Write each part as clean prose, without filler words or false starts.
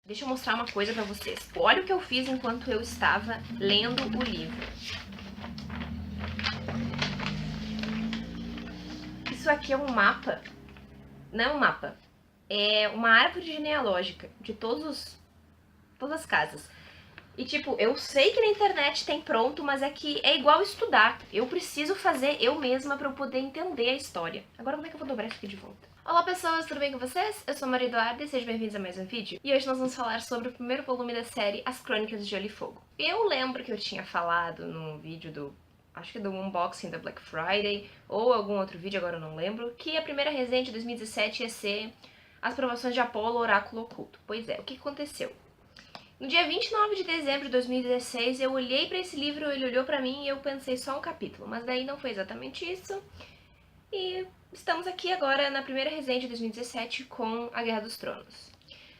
Deixa eu mostrar uma coisa pra vocês. Olha o que eu fiz enquanto eu estava lendo o livro. Isso aqui é um mapa. Não é um mapa. É uma árvore genealógica de todas as casas. E tipo, eu sei que na internet tem pronto, mas é que é igual estudar. Eu preciso fazer eu mesma pra eu poder entender a história. Agora como é que eu vou dobrar isso aqui de volta? Olá pessoas, tudo bem com vocês? Eu sou a Maria Eduarda e sejam bem-vindos a mais um vídeo. E hoje nós vamos falar sobre o primeiro volume da série As Crônicas de Gelo e Fogo. Eu lembro que eu tinha falado no vídeo acho que do unboxing da Black Friday, ou algum outro vídeo, agora eu não lembro, que a primeira resenha de 2017 ia ser As Provações de Apolo, Oráculo Oculto. Pois é, o que aconteceu? No dia 29 de dezembro de 2016, eu olhei pra esse livro, ele olhou pra mim e eu pensei só um capítulo, mas daí não foi exatamente isso. E estamos aqui agora na primeira resenha de 2017 com A Guerra dos Tronos.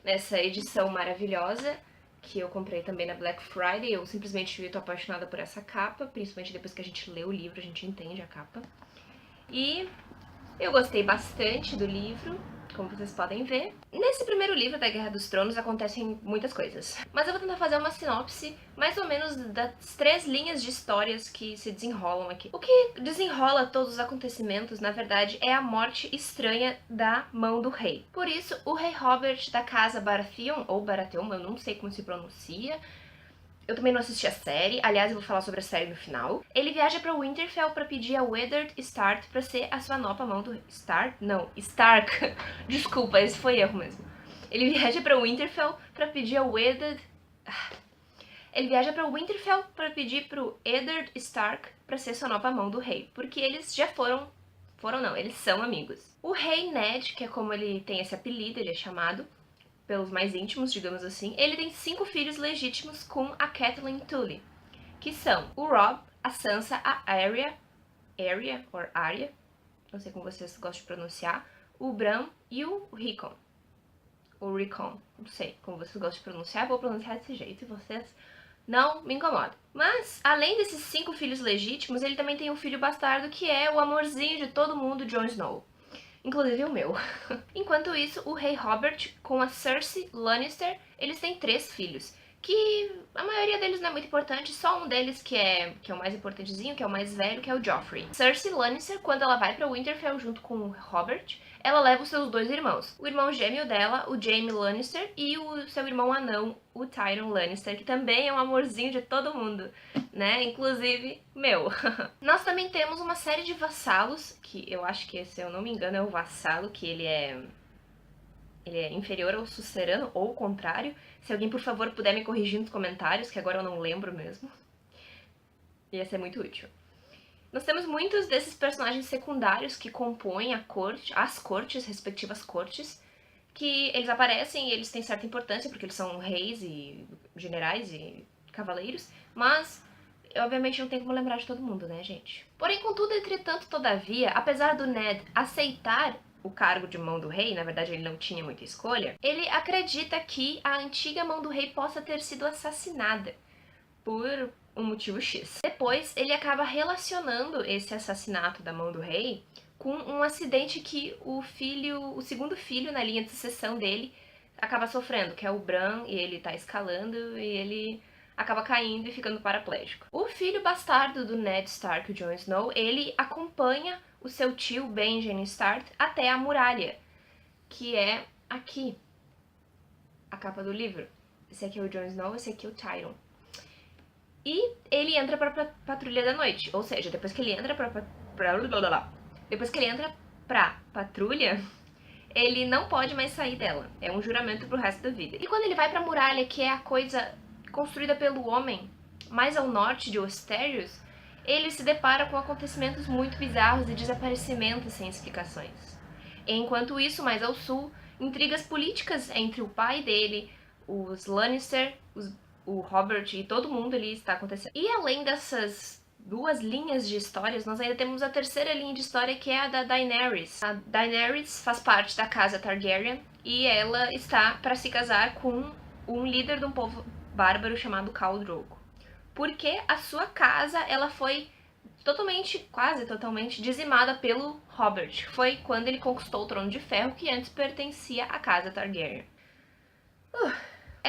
Nessa edição maravilhosa, que eu comprei também na Black Friday, eu simplesmente tô apaixonada por essa capa, principalmente depois que a gente lê o livro, a gente entende a capa. E eu gostei bastante do livro, como vocês podem ver. Nesse primeiro livro da Guerra dos Tronos acontecem muitas coisas, mas eu vou tentar fazer uma sinopse mais ou menos das 3 linhas de histórias que se desenrolam aqui. O que desenrola todos os acontecimentos, na verdade, é a morte estranha da mão do rei. Por isso, o rei Robert da casa Baratheon, ou Baratheon, eu não sei como se pronuncia, eu também não assisti a série, aliás eu vou falar sobre a série no final. Ele viaja pra Winterfell pra pedir a Eddard Stark pra ser a sua nova mão do rei. Stark? Não, Stark. Desculpa, esse foi erro mesmo. Ele viaja pra Winterfell pra pedir a Eddard... Ele viaja pra Winterfell pra pedir pro Eddard Stark pra ser sua nova mão do rei, porque eles já eles são amigos. O rei Ned, que é como ele tem esse apelido, ele é chamado pelos mais íntimos, digamos assim, ele tem 5 filhos legítimos com a Catelyn Tully, que são o Robb, a Sansa, a Arya, não sei como vocês gostam de pronunciar, o Bran e o Rickon. Não sei como vocês gostam de pronunciar, vou pronunciar desse jeito e vocês não me incomodam. Mas, além desses 5 filhos legítimos, ele também tem um filho bastardo que é o amorzinho de todo mundo, Jon Snow. Inclusive o meu. Enquanto isso, o rei Robert com a Cersei Lannister, eles têm 3 filhos. Que a maioria deles não é muito importante, só um deles que é o mais importantezinho, que é o mais velho, que é o Joffrey. Cersei Lannister, quando ela vai pra Winterfell junto com o Robert, ela leva os seus 2 irmãos. O irmão gêmeo dela, o Jaime Lannister, e o seu irmão anão, o Tyrion Lannister, que também é um amorzinho de todo mundo, né? Inclusive, meu. Nós também temos uma série de vassalos, que eu acho que, se eu não me engano, é o vassalo, que ele é inferior ao sucerano, ou o contrário. Se alguém, por favor, puder me corrigir nos comentários, que agora eu não lembro mesmo. Ia ser muito útil. Nós temos muitos desses personagens secundários que compõem a corte, as cortes, respectivas cortes, que eles aparecem e eles têm certa importância, porque eles são reis e generais e cavaleiros, mas obviamente não tem como lembrar de todo mundo, né, gente? Porém, contudo, entretanto, todavia, apesar do Ned aceitar o cargo de mão do rei, na verdade ele não tinha muita escolha, ele acredita que a antiga mão do rei possa ter sido assassinada por um motivo X. Depois, ele acaba relacionando esse assassinato da mão do rei com um acidente que o segundo filho na linha de sucessão dele acaba sofrendo, que é o Bran, e ele tá escalando e ele acaba caindo e ficando paraplégico. O filho bastardo do Ned Stark, o Jon Snow, ele acompanha o seu tio Benjen Stark até a muralha, que é aqui, a capa do livro. Esse aqui é o Jon Snow, esse aqui é o Tyrion. E ele entra pra patrulha da noite, ou seja, depois que ele entra pra patrulha, ele não pode mais sair dela. É um juramento pro resto da vida. E quando ele vai pra muralha, que é a coisa construída pelo homem mais ao norte de Westeros, ele se depara com acontecimentos muito bizarros e desaparecimentos sem explicações. Enquanto isso, mais ao sul, intrigas políticas entre o pai dele, os Lannister, o Robert e todo mundo ali está acontecendo. E além dessas 2 linhas de histórias, nós ainda temos a terceira linha de história, que é a da Daenerys. A Daenerys faz parte da casa Targaryen e ela está para se casar com um líder de um povo bárbaro chamado Khal Drogo. Porque a sua casa, ela foi quase totalmente dizimada pelo Robert. Foi quando ele conquistou o Trono de Ferro, que antes pertencia à casa Targaryen.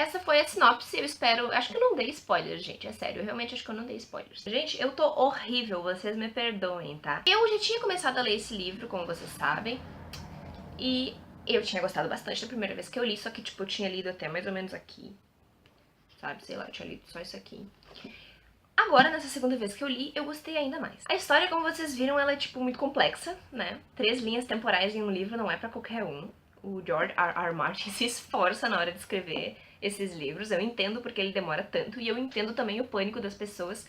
essa foi a sinopse, eu espero... Acho que eu não dei spoilers, gente, é sério, eu realmente acho que eu não dei spoilers. Gente, eu tô horrível, vocês me perdoem, tá? Eu já tinha começado a ler esse livro, como vocês sabem, e eu tinha gostado bastante da primeira vez que eu li, só que, tipo, eu tinha lido até mais ou menos aqui, sabe? Sei lá, eu tinha lido só isso aqui. Agora, nessa segunda vez que eu li, eu gostei ainda mais. A história, como vocês viram, ela é, tipo, muito complexa, né? 3 linhas temporais em um livro não é pra qualquer um. O George R. Martin se esforça na hora de escrever esses livros. Eu entendo porque ele demora tanto, e eu entendo também o pânico das pessoas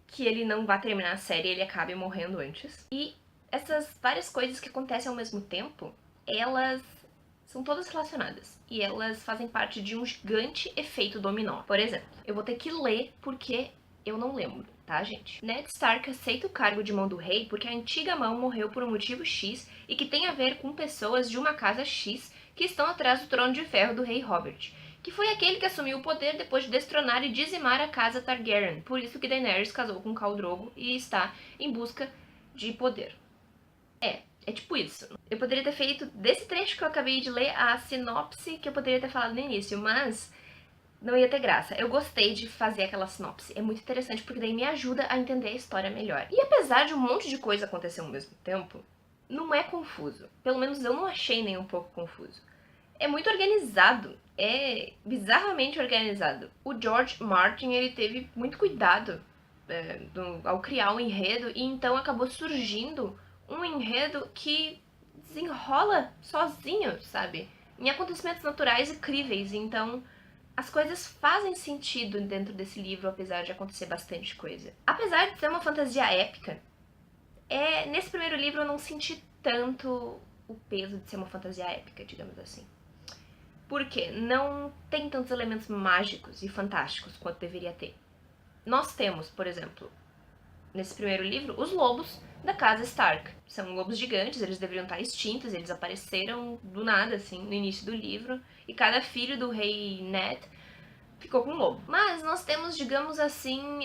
que ele não vá terminar a série e ele acabe morrendo antes. E essas várias coisas que acontecem ao mesmo tempo, elas são todas relacionadas. E elas fazem parte de um gigante efeito dominó. Por exemplo, eu vou ter que ler porque eu não lembro, tá, gente? Ned Stark aceita o cargo de mão do rei porque a antiga mão morreu por um motivo X e que tem a ver com pessoas de uma casa X que estão atrás do trono de ferro do rei Robert, que foi aquele que assumiu o poder depois de destronar e dizimar a casa Targaryen. Por isso que Daenerys casou com Khal Drogo e está em busca de poder. É tipo isso. Eu poderia ter feito desse trecho que eu acabei de ler a sinopse que eu poderia ter falado no início, mas não ia ter graça. Eu gostei de fazer aquela sinopse. É muito interessante porque daí me ajuda a entender a história melhor. E apesar de um monte de coisa acontecer ao mesmo tempo, não é confuso. Pelo menos eu não achei nem um pouco confuso. É muito organizado. É bizarramente organizado. O George Martin, ele teve muito cuidado ao criar um enredo e então acabou surgindo um enredo que desenrola sozinho, sabe? Em acontecimentos naturais incríveis. Então as coisas fazem sentido dentro desse livro, apesar de acontecer bastante coisa. Apesar de ser uma fantasia épica, nesse primeiro livro eu não senti tanto o peso de ser uma fantasia épica, digamos assim. Porque não tem tantos elementos mágicos e fantásticos quanto deveria ter. Nós temos, por exemplo, nesse primeiro livro, os lobos da casa Stark. São lobos gigantes, eles deveriam estar extintos, eles apareceram do nada, assim, no início do livro. E cada filho do rei Ned ficou com um lobo. Mas nós temos, digamos assim,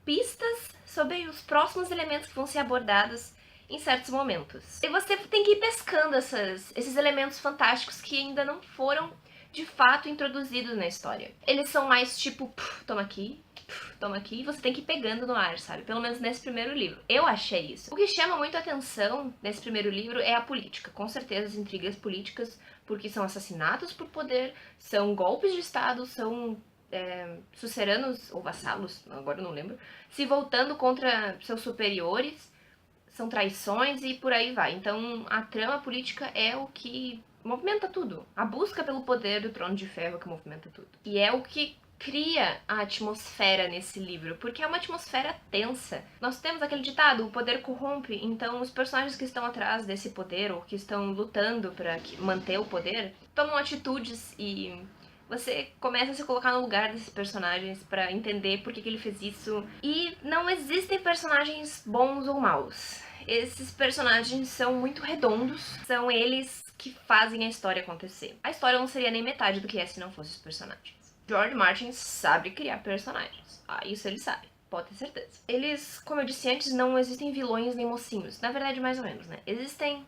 pistas sobre os próximos elementos que vão ser abordados em certos momentos. E você tem que ir pescando esses elementos fantásticos que ainda não foram, de fato, introduzidos na história. Eles são mais tipo, toma aqui, e você tem que ir pegando no ar, sabe? Pelo menos nesse primeiro livro. Eu achei isso. O que chama muito a atenção nesse primeiro livro é a política. Com certeza as intrigas políticas, porque são assassinatos por poder, são golpes de estado, são suceranos ou vassalos, agora eu não lembro, se voltando contra seus superiores, são traições e por aí vai. Então a trama política é o que movimenta tudo. A busca pelo poder do Trono de Ferro que movimenta tudo. E é o que cria a atmosfera nesse livro, porque é uma atmosfera tensa. Nós temos aquele ditado, o poder corrompe, então os personagens que estão atrás desse poder, ou que estão lutando para manter o poder, tomam atitudes e você começa a se colocar no lugar desses personagens pra entender por que ele fez isso. E não existem personagens bons ou maus. Esses personagens são muito redondos, são eles que fazem a história acontecer. A história não seria nem metade do que é se não fossem os personagens. George Martin sabe criar personagens. Isso ele sabe. Pode ter certeza. Eles, como eu disse antes, não existem vilões nem mocinhos. Na verdade, mais ou menos, né? Existem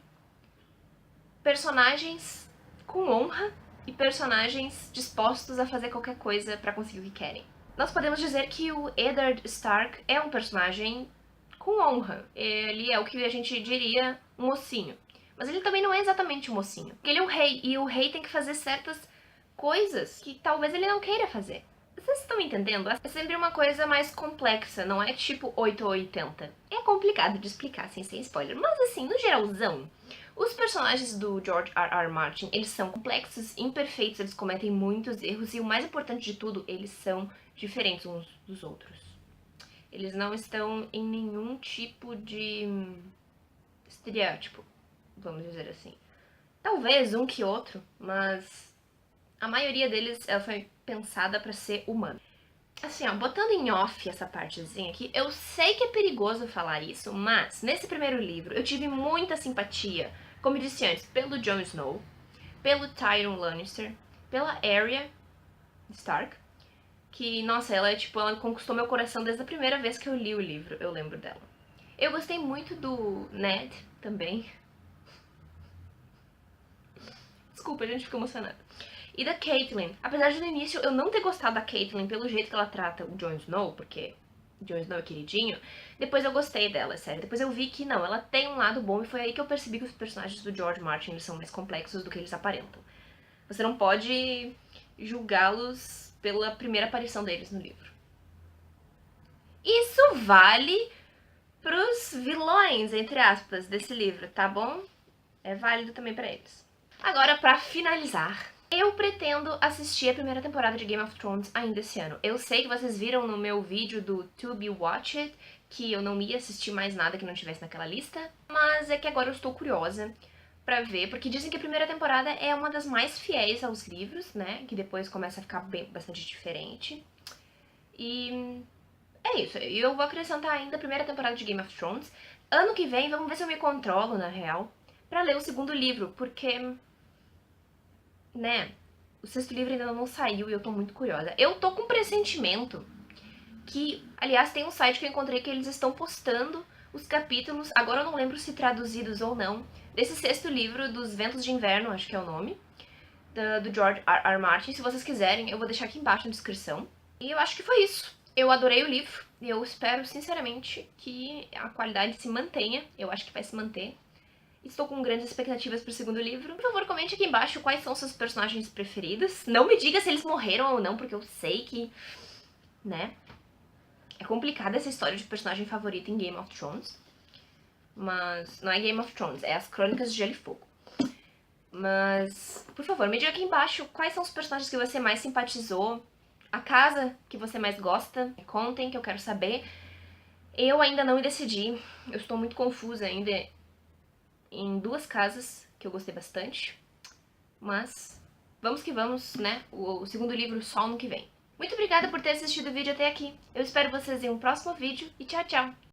personagens com honra e personagens dispostos a fazer qualquer coisa pra conseguir o que querem. Nós podemos dizer que o Eddard Stark é um personagem com honra. Ele é o que a gente diria um mocinho. Mas ele também não é exatamente um mocinho. Porque ele é o rei, e o rei tem que fazer certas coisas que talvez ele não queira fazer. Vocês estão entendendo? É sempre uma coisa mais complexa, não é tipo 8 ou 80. É complicado de explicar sem spoiler, mas assim, no geralzão, os personagens do George R. Martin, eles são complexos, imperfeitos, eles cometem muitos erros e o mais importante de tudo, eles são diferentes uns dos outros. Eles não estão em nenhum tipo de estereótipo, vamos dizer assim. Talvez um que outro, mas a maioria deles ela foi pensada pra ser humana. Assim, ó, botando em off essa partezinha aqui, eu sei que é perigoso falar isso, mas nesse primeiro livro eu tive muita simpatia, como eu disse antes, pelo Jon Snow, pelo Tyrion Lannister, pela Arya Stark, que, nossa, ela conquistou meu coração desde a primeira vez que eu li o livro, eu lembro dela. Eu gostei muito do Ned também. Desculpa, a gente fica emocionada. e da Catelyn. Apesar de no início eu não ter gostado da Catelyn pelo jeito que ela trata o Jon Snow, porque Jon Snow é queridinho, depois eu gostei dela, sério. Depois eu vi que não, ela tem um lado bom e foi aí que eu percebi que os personagens do George Martin eles são mais complexos do que eles aparentam. Você não pode julgá-los pela primeira aparição deles no livro. Isso vale pros vilões, entre aspas, desse livro, tá bom? É válido também pra eles. Agora, pra finalizar, eu pretendo assistir a primeira temporada de Game of Thrones ainda esse ano. Eu sei que vocês viram no meu vídeo do To Be Watched que eu não ia assistir mais nada que não tivesse naquela lista, mas é que agora eu estou curiosa pra ver, porque dizem que a primeira temporada é uma das mais fiéis aos livros, né? Que depois começa a ficar bastante diferente. E é isso, eu vou acrescentar ainda a primeira temporada de Game of Thrones. Ano que vem, vamos ver se eu me controlo, na real, pra ler o segundo livro, porque, né, o sexto livro ainda não saiu e eu tô muito curiosa. Eu tô com um pressentimento que, aliás, tem um site que eu encontrei que eles estão postando os capítulos, agora eu não lembro se traduzidos ou não, desse sexto livro dos Ventos de Inverno, acho que é o nome, do George R. R. Martin. Se vocês quiserem, eu vou deixar aqui embaixo na descrição. E eu acho que foi isso. Eu adorei o livro e eu espero, sinceramente, que a qualidade se mantenha. Eu acho que vai se manter. Estou com grandes expectativas pro segundo livro. Por favor, comente aqui embaixo quais são seus personagens preferidos. Não me diga se eles morreram ou não, porque eu sei que, né, é complicada essa história de personagem favorito em Game of Thrones. Mas não é Game of Thrones, é as Crônicas de Gelo e Fogo. Mas, por favor, me diga aqui embaixo quais são os personagens que você mais simpatizou, a casa que você mais gosta. Contem, que eu quero saber. Eu ainda não me decidi, eu estou muito confusa ainda em duas casas que eu gostei bastante. Mas vamos que vamos, né? O segundo livro só ano que vem. Muito obrigada por ter assistido o vídeo até aqui. Eu espero vocês em um próximo vídeo e tchau, tchau!